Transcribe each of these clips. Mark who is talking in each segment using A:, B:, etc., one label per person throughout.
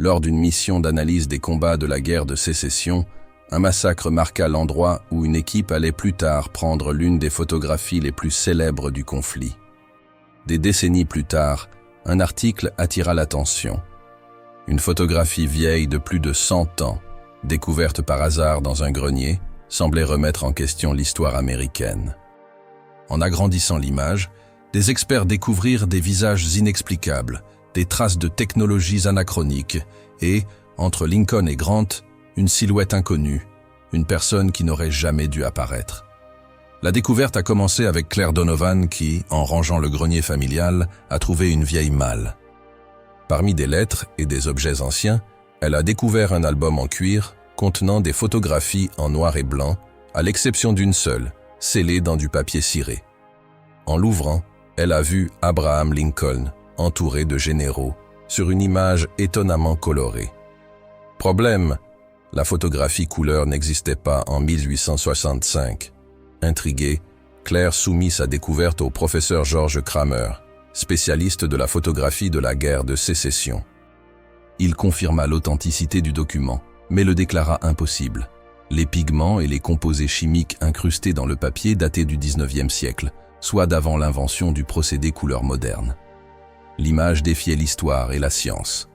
A: Lors d'une mission d'analyse des combats de la guerre de sécession, un massacre marqua l'endroit où une équipe allait plus tard prendre l'une des photographies les plus célèbres du conflit. Des décennies plus tard, un article attira l'attention. Une photographie vieille de plus de 100 ans, découverte par hasard dans un grenier, semblait remettre en question l'histoire américaine. En agrandissant l'image, des experts découvrirent des visages inexplicables, des traces de technologies anachroniques et, entre Lincoln et Grant, une silhouette inconnue, une personne qui n'aurait jamais dû apparaître. La découverte a commencé avec Claire Donovan qui, en rangeant le grenier familial, a trouvé une vieille malle. Parmi des lettres et des objets anciens, elle a découvert un album en cuir contenant des photographies en noir et blanc, à l'exception d'une seule, scellée dans du papier ciré. En l'ouvrant, elle a vu Abraham Lincoln, entouré de généraux, sur une image étonnamment colorée. Problème, la photographie couleur n'existait pas en 1865. Intriguée, Claire soumit sa découverte au professeur George Kramer, spécialiste de la photographie de la guerre de sécession. Il confirma l'authenticité du document, mais le déclara impossible. Les pigments et les composés chimiques incrustés dans le papier dataient du XIXe siècle, soit d'avant l'invention du procédé couleur moderne. L'image défiait l'histoire et la science.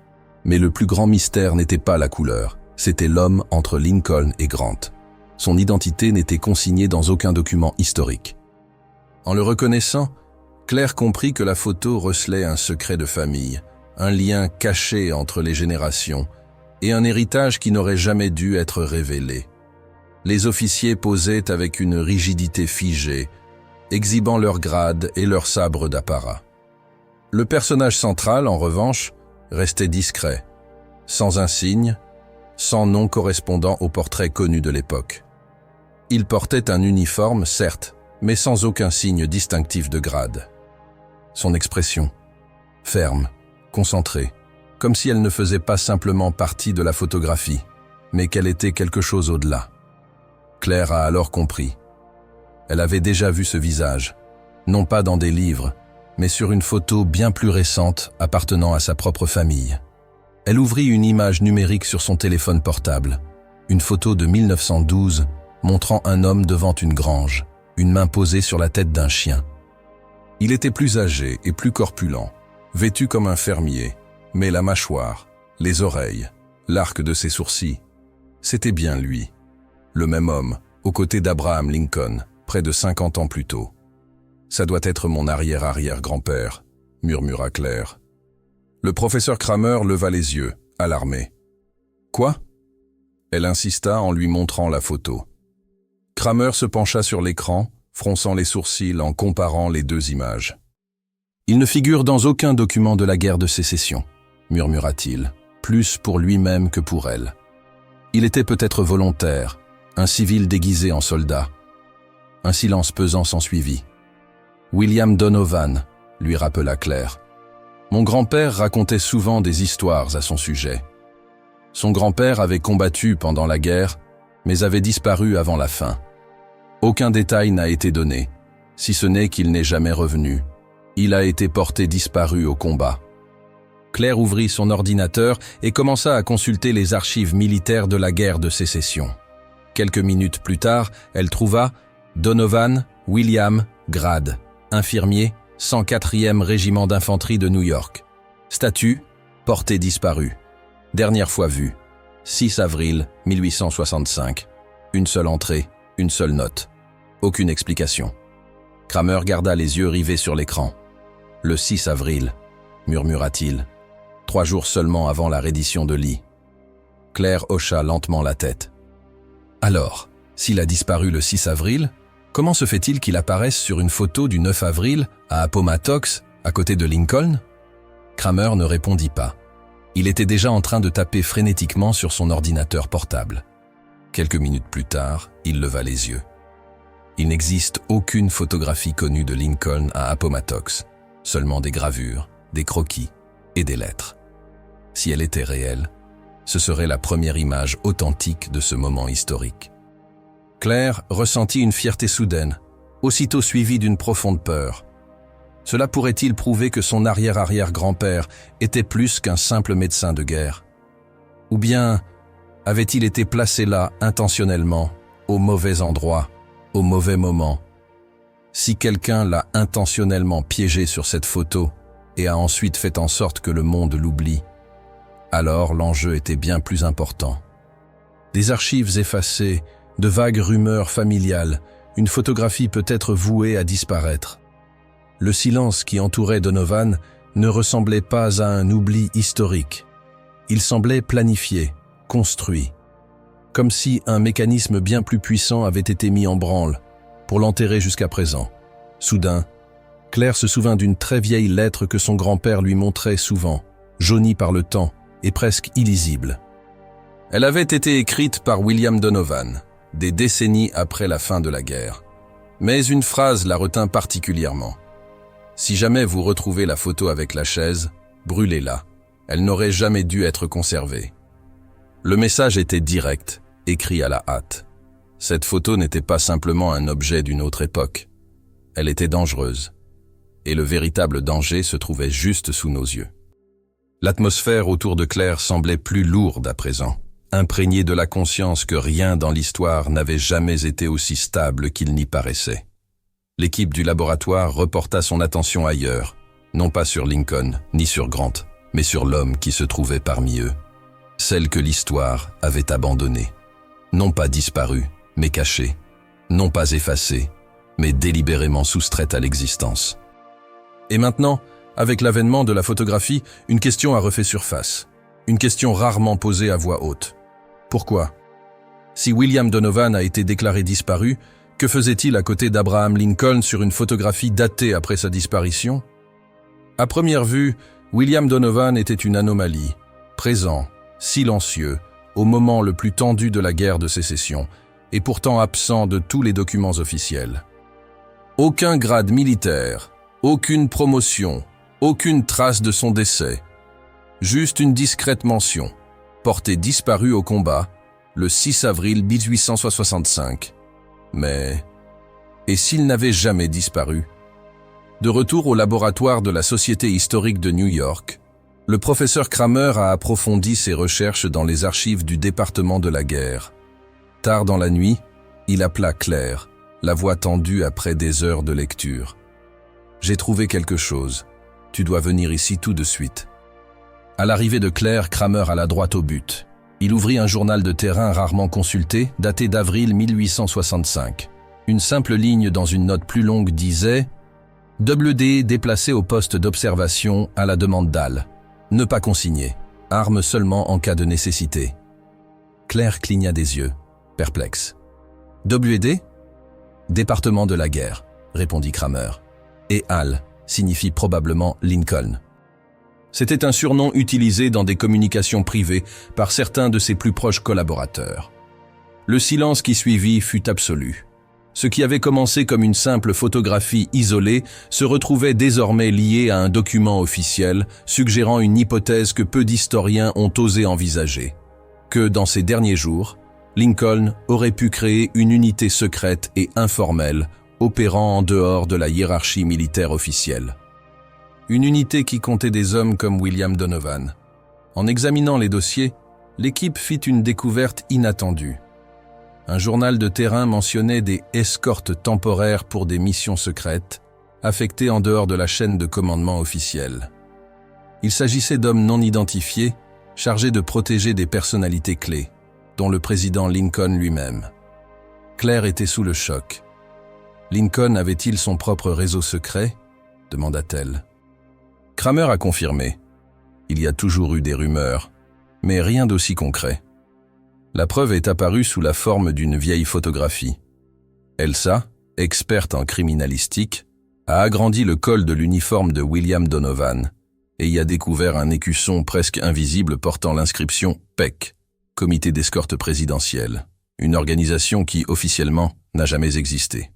A: Mais le plus grand mystère n'était pas la couleur, c'était l'homme entre Lincoln et Grant. Son identité n'était consignée dans aucun document historique. En le reconnaissant, Claire comprit que la photo recelait un secret de famille, un lien caché entre les générations et un héritage qui n'aurait jamais dû être révélé. Les officiers posaient avec une rigidité figée, exhibant leur grade et leur sabre d'apparat. Le personnage central, en revanche, restait discret, sans insigne, sans nom correspondant au portrait connu de l'époque. Il portait un uniforme, certes, mais sans aucun signe distinctif de grade. Son expression, ferme, concentrée, comme si elle ne faisait pas simplement partie de la photographie, mais qu'elle était quelque chose au-delà. Claire a alors compris. Elle avait déjà vu ce visage, non pas dans des livres, mais sur une photo bien plus récente appartenant à sa propre famille. Elle ouvrit une image numérique sur son téléphone portable, une photo de 1912 montrant un homme devant une grange, une main posée sur la tête d'un chien. Il était plus âgé et plus corpulent, vêtu comme un fermier, mais la mâchoire, les oreilles, l'arc de ses sourcils, c'était bien lui, le même homme, aux côtés d'Abraham Lincoln, près de 50 ans plus tôt. « Ça doit être mon arrière-arrière-grand-père », murmura Claire. Le professeur Kramer leva les yeux, alarmé. « Quoi ?» Elle insista en lui montrant la photo. Kramer se pencha sur l'écran, fronçant les sourcils en comparant les deux images. « Il ne figure dans aucun document de la guerre de sécession », murmura-t-il, plus pour lui-même que pour elle. Il était peut-être volontaire, un civil déguisé en soldat. Un silence pesant s'ensuivit. « William Donovan », lui rappela Claire. Mon grand-père racontait souvent des histoires à son sujet. Son grand-père avait combattu pendant la guerre, mais avait disparu avant la fin. Aucun détail n'a été donné, si ce n'est qu'il n'est jamais revenu. Il a été porté disparu au combat. Claire ouvrit son ordinateur et commença à consulter les archives militaires de la guerre de sécession. Quelques minutes plus tard, elle trouva Donovan, William, grade, infirmier, 104e régiment d'infanterie de New York. Statut, porté disparu. Dernière fois vue, 6 avril 1865. Une seule entrée, une seule note. Aucune explication. Kramer garda les yeux rivés sur l'écran. Le 6 avril, murmura-t-il, 3 jours seulement avant la reddition de Lee. Claire hocha lentement la tête. Alors, s'il a disparu le 6 avril, comment se fait-il qu'il apparaisse sur une photo du 9 avril à Appomattox, à côté de Lincoln? Kramer ne répondit pas. Il était déjà en train de taper frénétiquement sur son ordinateur portable. Quelques minutes plus tard, il leva les yeux. Il n'existe aucune photographie connue de Lincoln à Appomattox, seulement des gravures, des croquis et des lettres. Si elle était réelle, ce serait la première image authentique de ce moment historique. Claire ressentit une fierté soudaine, aussitôt suivie d'une profonde peur. Cela pourrait-il prouver que son arrière-arrière-grand-père était plus qu'un simple médecin de guerre? Ou bien avait-il été placé là intentionnellement, au mauvais endroit, au mauvais moment? Si quelqu'un l'a intentionnellement piégé sur cette photo et a ensuite fait en sorte que le monde l'oublie, alors l'enjeu était bien plus important. Des archives effacées, de vagues rumeurs familiales, une photographie peut-être vouée à disparaître. Le silence qui entourait Donovan ne ressemblait pas à un oubli historique. Il semblait planifié, construit, comme si un mécanisme bien plus puissant avait été mis en branle pour l'enterrer jusqu'à présent. Soudain, Claire se souvint d'une très vieille lettre que son grand-père lui montrait souvent, jaunie par le temps et presque illisible. Elle avait été écrite par William Donovan, des décennies après la fin de la guerre. Mais une phrase la retint particulièrement. « Si jamais vous retrouvez la photo avec la chaise, brûlez-la. Elle n'aurait jamais dû être conservée. » Le message était direct, écrit à la hâte. Cette photo n'était pas simplement un objet d'une autre époque. Elle était dangereuse. Et le véritable danger se trouvait juste sous nos yeux. L'atmosphère autour de Claire semblait plus lourde à présent, imprégnée de la conscience que rien dans l'histoire n'avait jamais été aussi stable qu'il n'y paraissait. L'équipe du laboratoire reporta son attention ailleurs, non pas sur Lincoln ni sur Grant, mais sur l'homme qui se trouvait parmi eux. Celle que l'histoire avait abandonnée. Non pas disparue, mais cachée. Non pas effacée, mais délibérément soustraite à l'existence. Et maintenant, avec l'avènement de la photographie, une question a refait surface. Une question rarement posée à voix haute. Pourquoi? Si William Donovan a été déclaré disparu, que faisait-il à côté d'Abraham Lincoln sur une photographie datée après sa disparition? À première vue, William Donovan était une anomalie, présent, silencieux, au moment le plus tendu de la guerre de sécession, et pourtant absent de tous les documents officiels. Aucun grade militaire, aucune promotion, aucune trace de son décès. Juste une discrète mention, porté disparu au combat, le 6 avril 1865. Mais, et s'il n'avait jamais disparu? De retour au laboratoire de la Société historique de New York, le professeur Kramer a approfondi ses recherches dans les archives du département de la guerre. Tard dans la nuit, il appela Claire, la voix tendue après des heures de lecture. « J'ai trouvé quelque chose. Tu dois venir ici tout de suite. » À l'arrivée de Claire, Kramer alla droit au but. Il ouvrit un journal de terrain rarement consulté, daté d'avril 1865. Une simple ligne dans une note plus longue disait « WD déplacé au poste d'observation à la demande d'Al. Ne pas consigné. Arme seulement en cas de nécessité. » Claire cligna des yeux, perplexe. « WD » ? « Département de la guerre », répondit Kramer. Et Al signifie probablement Lincoln. C'était un surnom utilisé dans des communications privées par certains de ses plus proches collaborateurs. Le silence qui suivit fut absolu. Ce qui avait commencé comme une simple photographie isolée se retrouvait désormais lié à un document officiel, suggérant une hypothèse que peu d'historiens ont osé envisager. Que, dans ces derniers jours, Lincoln aurait pu créer une unité secrète et informelle, opérant en dehors de la hiérarchie militaire officielle. Une unité qui comptait des hommes comme William Donovan. En examinant les dossiers, l'équipe fit une découverte inattendue. Un journal de terrain mentionnait des escortes temporaires pour des missions secrètes, affectées en dehors de la chaîne de commandement officielle. Il s'agissait d'hommes non identifiés, chargés de protéger des personnalités clés, dont le président Lincoln lui-même. Claire était sous le choc. Lincoln avait-il son propre réseau secret ? Demanda-t-elle. Kramer a confirmé. Il y a toujours eu des rumeurs, mais rien d'aussi concret. La preuve est apparue sous la forme d'une vieille photographie. Elsa, experte en criminalistique, a agrandi le col de l'uniforme de William Donovan et y a découvert un écusson presque invisible portant l'inscription PEC, Comité d'escorte présidentielle, une organisation qui, officiellement, n'a jamais existé.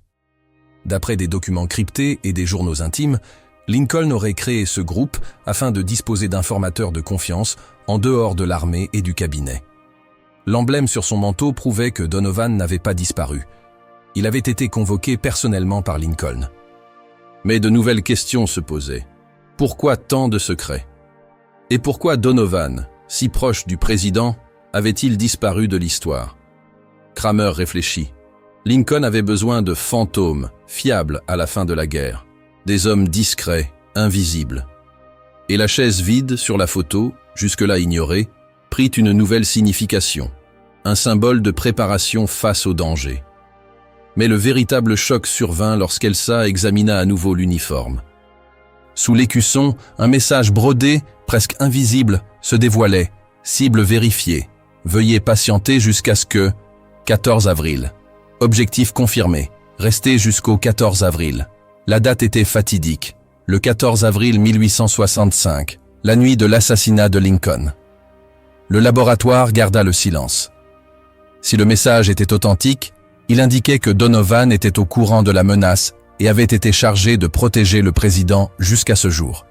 A: D'après des documents cryptés et des journaux intimes, Lincoln aurait créé ce groupe afin de disposer d'informateurs de confiance en dehors de l'armée et du cabinet. L'emblème sur son manteau prouvait que Donovan n'avait pas disparu. Il avait été convoqué personnellement par Lincoln. Mais de nouvelles questions se posaient. Pourquoi tant de secrets? Et pourquoi Donovan, si proche du président, avait-il disparu de l'histoire? Kramer réfléchit. Lincoln avait besoin de fantômes, fiables à la fin de la guerre. Des hommes discrets, invisibles. Et la chaise vide sur la photo, jusque-là ignorée, prit une nouvelle signification. Un symbole de préparation face au danger. Mais le véritable choc survint lorsqu'Elsa examina à nouveau l'uniforme. Sous l'écusson, un message brodé, presque invisible, se dévoilait. Cible vérifiée. Veuillez patienter jusqu'à ce que... 14 avril. Objectif confirmé. Restez jusqu'au 14 avril. La date était fatidique. Le 14 avril 1865, la nuit de l'assassinat de Lincoln. Le laboratoire garda le silence. Si le message était authentique, il indiquait que Donovan était au courant de la menace et avait été chargé de protéger le président jusqu'à ce jour.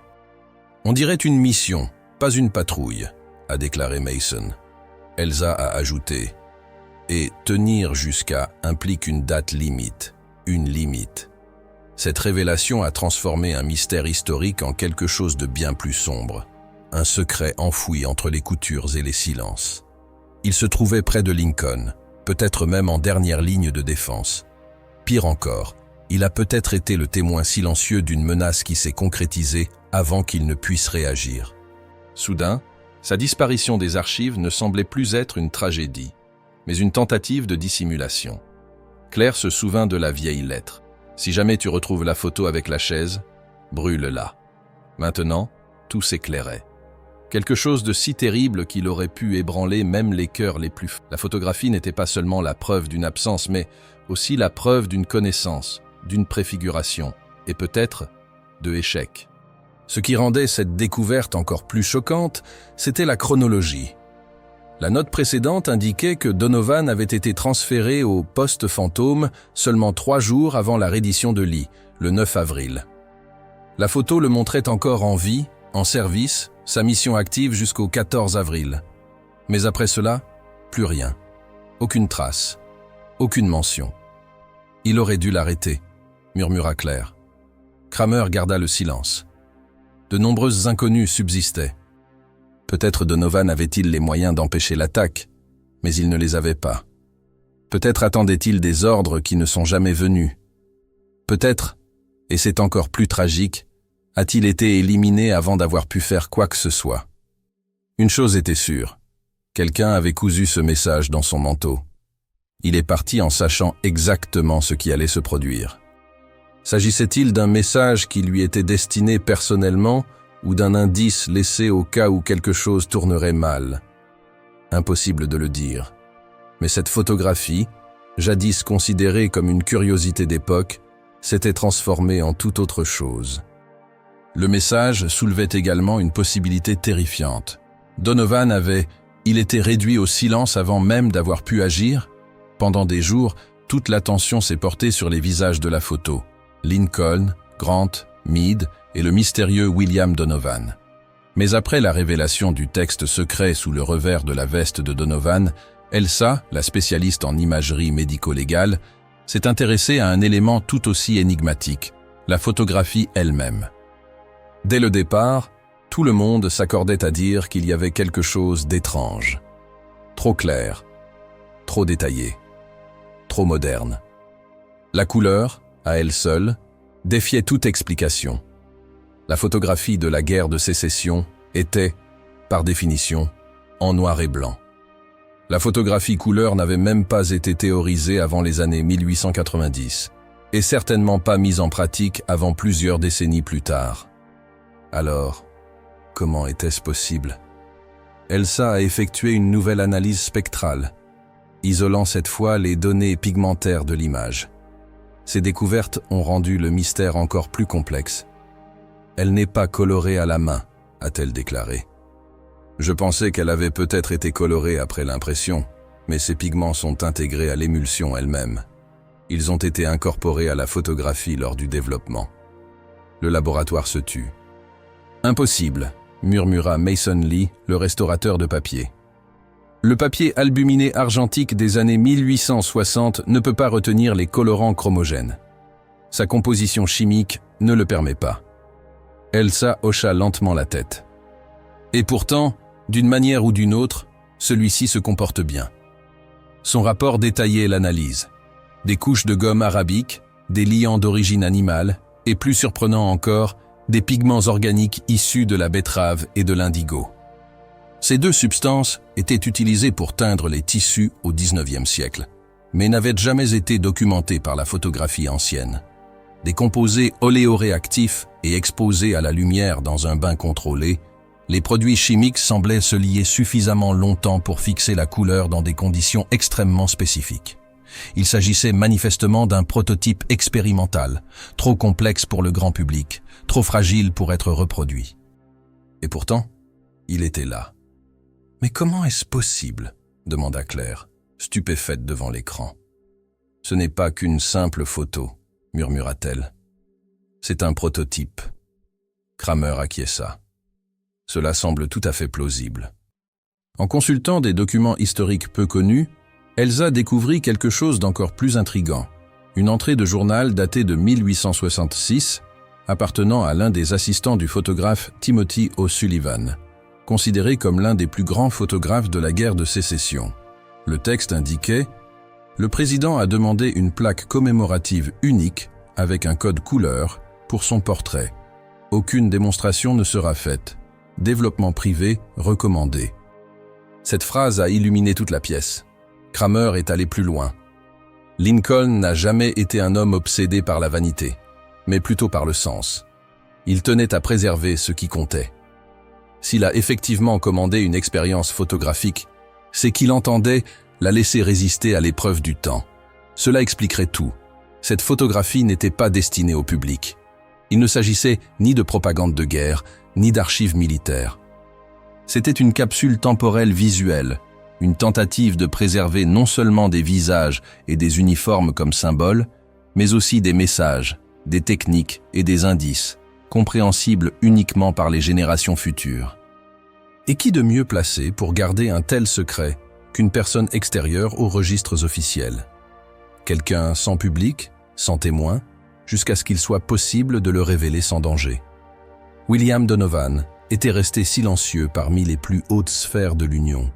A: On dirait une mission, pas une patrouille, a déclaré Mason. Elsa a ajouté « Et tenir jusqu'à implique une date limite, une limite. » Cette révélation a transformé un mystère historique en quelque chose de bien plus sombre, un secret enfoui entre les coutures et les silences. Il se trouvait près de Lincoln, peut-être même en dernière ligne de défense. Pire encore, il a peut-être été le témoin silencieux d'une menace qui s'est concrétisée avant qu'il ne puisse réagir. Soudain, sa disparition des archives ne semblait plus être une tragédie, mais une tentative de dissimulation. Claire se souvint de la vieille lettre. Si jamais tu retrouves la photo avec la chaise, brûle-la. Maintenant, tout s'éclairait. Quelque chose de si terrible qu'il aurait pu ébranler même les cœurs les plus forts. La photographie n'était pas seulement la preuve d'une absence, mais aussi la preuve d'une connaissance, d'une préfiguration, et peut-être de échec. Ce qui rendait cette découverte encore plus choquante, c'était la chronologie. La note précédente indiquait que Donovan avait été transféré au poste fantôme seulement 3 jours avant la reddition de Lee, le 9 avril. La photo le montrait encore en vie, en service, sa mission active jusqu'au 14 avril. Mais après cela, plus rien. Aucune trace, aucune mention. Il aurait dû l'arrêter, murmura Claire. Kramer garda le silence. De nombreuses inconnues subsistaient. Peut-être Donovan avait-il les moyens d'empêcher l'attaque, mais il ne les avait pas. Peut-être attendait-il des ordres qui ne sont jamais venus. Peut-être, et c'est encore plus tragique, a-t-il été éliminé avant d'avoir pu faire quoi que ce soit. Une chose était sûre, quelqu'un avait cousu ce message dans son manteau. Il est parti en sachant exactement ce qui allait se produire. S'agissait-il d'un message qui lui était destiné personnellement ou d'un indice laissé au cas où quelque chose tournerait mal? Impossible de le dire. Mais cette photographie, jadis considérée comme une curiosité d'époque, s'était transformée en toute autre chose. Le message soulevait également une possibilité terrifiante. Donovan il était réduit au silence avant même d'avoir pu agir? Pendant des jours, toute l'attention s'est portée sur les visages de la photo. Lincoln, Grant, Meade et le mystérieux William Donovan. Mais après la révélation du texte secret sous le revers de la veste de Donovan, Elsa, la spécialiste en imagerie médico-légale, s'est intéressée à un élément tout aussi énigmatique, la photographie elle-même. Dès le départ, tout le monde s'accordait à dire qu'il y avait quelque chose d'étrange. Trop clair, trop détaillé, trop moderne. La couleur, à elle seule, défiait toute explication. La photographie de la guerre de sécession était, par définition, en noir et blanc. La photographie couleur n'avait même pas été théorisée avant les années 1890, et certainement pas mise en pratique avant plusieurs décennies plus tard. Alors, comment était-ce possible? Elsa a effectué une nouvelle analyse spectrale, isolant cette fois les données pigmentaires de l'image. Ces découvertes ont rendu le mystère encore plus complexe. Elle n'est pas colorée à la main, a-t-elle déclaré. Je pensais qu'elle avait peut-être été colorée après l'impression, mais ces pigments sont intégrés à l'émulsion elle-même. Ils ont été incorporés à la photographie lors du développement. Le laboratoire se tut. Impossible, murmura Mason Lee, le restaurateur de papier. Le papier albuminé argentique des années 1860 ne peut pas retenir les colorants chromogènes. Sa composition chimique ne le permet pas. Elsa hocha lentement la tête. Et pourtant, D'une manière ou d'une autre, celui-ci se comporte bien. Son rapport détaillait l'analyse. Des couches de gomme arabique, des liants d'origine animale, et plus surprenant encore, des pigments organiques issus de la betterave et de l'indigo. Ces deux substances étaient utilisées pour teindre les tissus au XIXe siècle, mais n'avaient jamais été documentées par la photographie ancienne. Des composés oléoréactifs et exposés à la lumière dans un bain contrôlé, les produits chimiques semblaient se lier suffisamment longtemps pour fixer la couleur dans des conditions extrêmement spécifiques. Il s'agissait manifestement d'un prototype expérimental, trop complexe pour le grand public, trop fragile pour être reproduit. Et pourtant, il était là. « Mais comment est-ce possible ?» demanda Claire, stupéfaite devant l'écran. « Ce n'est pas qu'une simple photo, » murmura-t-elle. « C'est un prototype. » Kramer acquiesça. Cela semble tout à fait plausible. En consultant des documents historiques peu connus, Elsa découvrit quelque chose d'encore plus intriguant. Une entrée de journal datée de 1866, appartenant à l'un des assistants du photographe Timothy O'Sullivan, considéré comme l'un des plus grands photographes de la guerre de sécession. Le texte indiquait « Le président a demandé une plaque commémorative unique avec un code couleur pour son portrait. Aucune démonstration ne sera faite. Développement privé recommandé. » Cette phrase a illuminé toute la pièce. Kramer est allé plus loin. Lincoln n'a jamais été un homme obsédé par la vanité, mais plutôt par le sens. Il tenait à préserver ce qui comptait. S'il a effectivement commandé une expérience photographique, c'est qu'il entendait la laisser résister à l'épreuve du temps. Cela expliquerait tout. Cette photographie n'était pas destinée au public. Il ne s'agissait ni de propagande de guerre, ni d'archives militaires. C'était une capsule temporelle visuelle, une tentative de préserver non seulement des visages et des uniformes comme symboles, mais aussi des messages, des techniques et des indices, compréhensibles uniquement par les générations futures. Et qui de mieux placé pour garder un tel secret qu'une personne extérieure aux registres officiels? Quelqu'un sans public, sans témoin, jusqu'à ce qu'il soit possible de le révéler sans danger. William Donovan était resté silencieux parmi les plus hautes sphères de l'Union,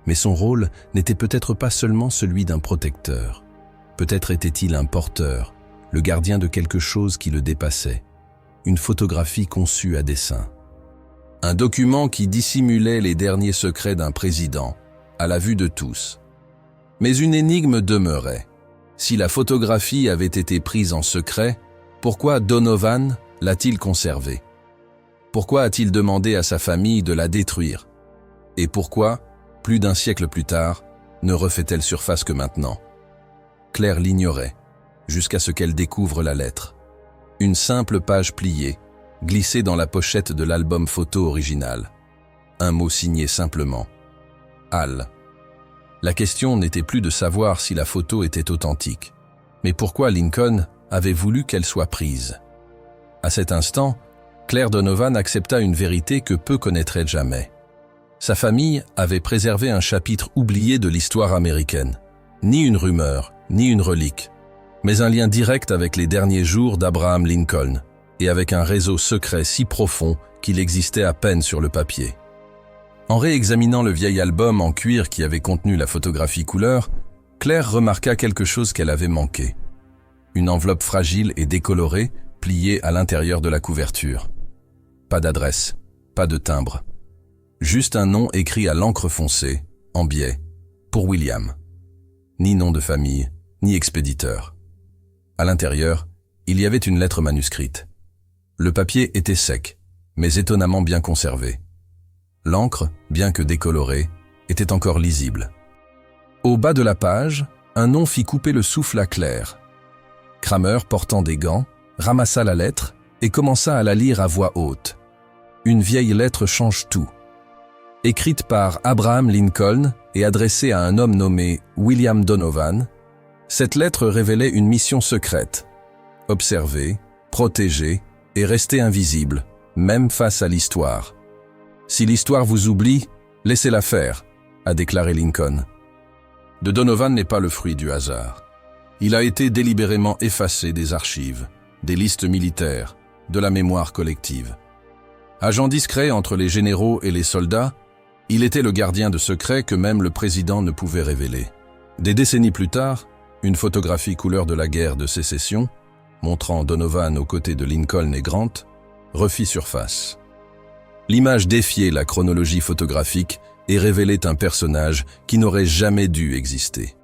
A: mais son rôle n'était peut-être pas seulement celui d'un protecteur. Peut-être était-il un porteur, le gardien de quelque chose qui le dépassait, une photographie conçue à dessein. Un document qui dissimulait les derniers secrets d'un président, à la vue de tous. Mais une énigme demeurait. Si la photographie avait été prise en secret, pourquoi Donovan l'a-t-il conservée? Pourquoi a-t-il demandé à sa famille de la détruire? Et pourquoi, plus d'un siècle plus tard, ne refait-elle surface que maintenant? Claire l'ignorait, jusqu'à ce qu'elle découvre la lettre. Une simple page pliée, glissée dans la pochette de l'album photo original. Un mot signé simplement. Al. La question n'était plus de savoir si la photo était authentique, mais pourquoi Lincoln avait voulu qu'elle soit prise. À cet instant, Claire Donovan accepta une vérité que peu connaîtraient jamais. Sa famille avait préservé un chapitre oublié de l'histoire américaine. Ni une rumeur, ni une relique, mais un lien direct avec les derniers jours d'Abraham Lincoln, et avec un réseau secret si profond qu'il existait à peine sur le papier. En réexaminant le vieil album en cuir qui avait contenu la photographie couleur, Claire remarqua quelque chose qu'elle avait manqué. Une enveloppe fragile et décolorée, pliée à l'intérieur de la couverture. Pas d'adresse, pas de timbre. Juste un nom écrit à l'encre foncée, en biais, pour William. Ni nom de famille, ni expéditeur. À l'intérieur, il y avait une lettre manuscrite. Le papier était sec, mais étonnamment bien conservé. L'encre, bien que décolorée, était encore lisible. Au bas de la page, un nom fit couper le souffle à Claire. Kramer, portant des gants, ramassa la lettre et commença à la lire à voix haute. Une vieille lettre change tout. Écrite par Abraham Lincoln et adressée à un homme nommé William Donovan, cette lettre révélait une mission secrète. Observer, protéger et rester invisible, même face à l'histoire. Si l'histoire vous oublie, laissez-la faire, a déclaré Lincoln. De Donovan n'est pas le fruit du hasard. Il a été délibérément effacé des archives, des listes militaires, de la mémoire collective. Agent discret entre les généraux et les soldats, Il était le gardien de secrets que même le président ne pouvait révéler. Des décennies plus tard, une photographie couleur de la guerre de sécession, montrant Donovan aux côtés de Lincoln et Grant, refit surface. L'image défiait la chronologie photographique et révélait un personnage qui n'aurait jamais dû exister.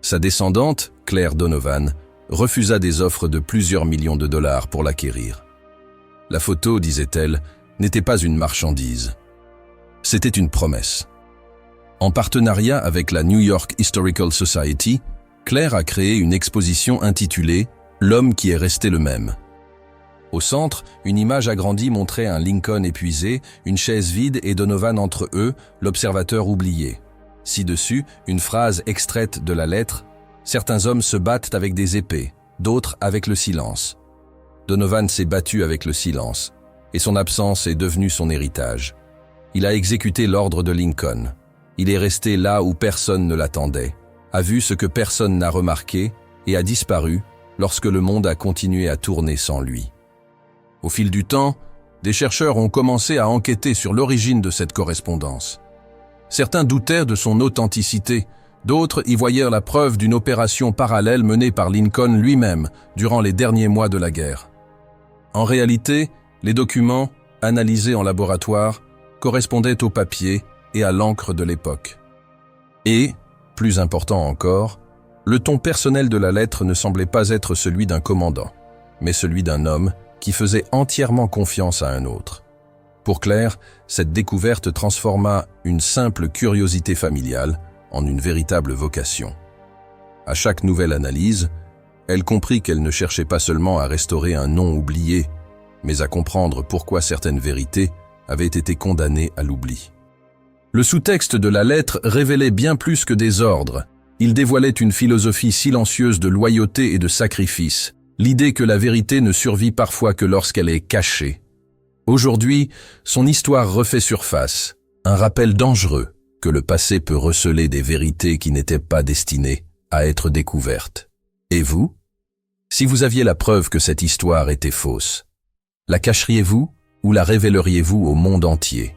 A: Sa descendante, Claire Donovan, refusa des offres de plusieurs millions de dollars pour l'acquérir. La photo, disait-elle, n'était pas une marchandise. C'était une promesse. En partenariat avec la New York Historical Society, Claire a créé une exposition intitulée « L'homme qui est resté le même ». Au centre, une image agrandie montrait un Lincoln épuisé, une chaise vide et Donovan entre eux, l'observateur oublié. Ci-dessus, une phrase extraite de la lettre « Certains hommes se battent avec des épées, d'autres avec le silence. Donovan s'est battu avec le silence, et son absence est devenue son héritage. Il a exécuté l'ordre de Lincoln. Il est resté là où personne ne l'attendait, a vu ce que personne n'a remarqué et a disparu lorsque le monde a continué à tourner sans lui. » Au fil du temps, des chercheurs ont commencé à enquêter sur l'origine de cette correspondance. Certains doutaient de son authenticité, d'autres y voyèrent la preuve d'une opération parallèle menée par Lincoln lui-même durant les derniers mois de la guerre. En réalité, les documents, analysés en laboratoire, correspondaient au papier et à l'encre de l'époque. Et, plus important encore, le ton personnel de la lettre ne semblait pas être celui d'un commandant, mais celui d'un homme qui faisait entièrement confiance à un autre. Pour Claire, cette découverte transforma une simple curiosité familiale en une véritable vocation. À chaque nouvelle analyse, elle comprit qu'elle ne cherchait pas seulement à restaurer un nom oublié, mais à comprendre pourquoi certaines vérités avaient été condamnées à l'oubli. Le sous-texte de la lettre révélait bien plus que des ordres. Il dévoilait une philosophie silencieuse de loyauté et de sacrifice, l'idée que la vérité ne survit parfois que lorsqu'elle est cachée. Aujourd'hui, son histoire refait surface, un rappel dangereux que le passé peut receler des vérités qui n'étaient pas destinées à être découvertes. Et vous? Si vous aviez la preuve que cette histoire était fausse, la cacheriez-vous ou la révéleriez-vous au monde entier?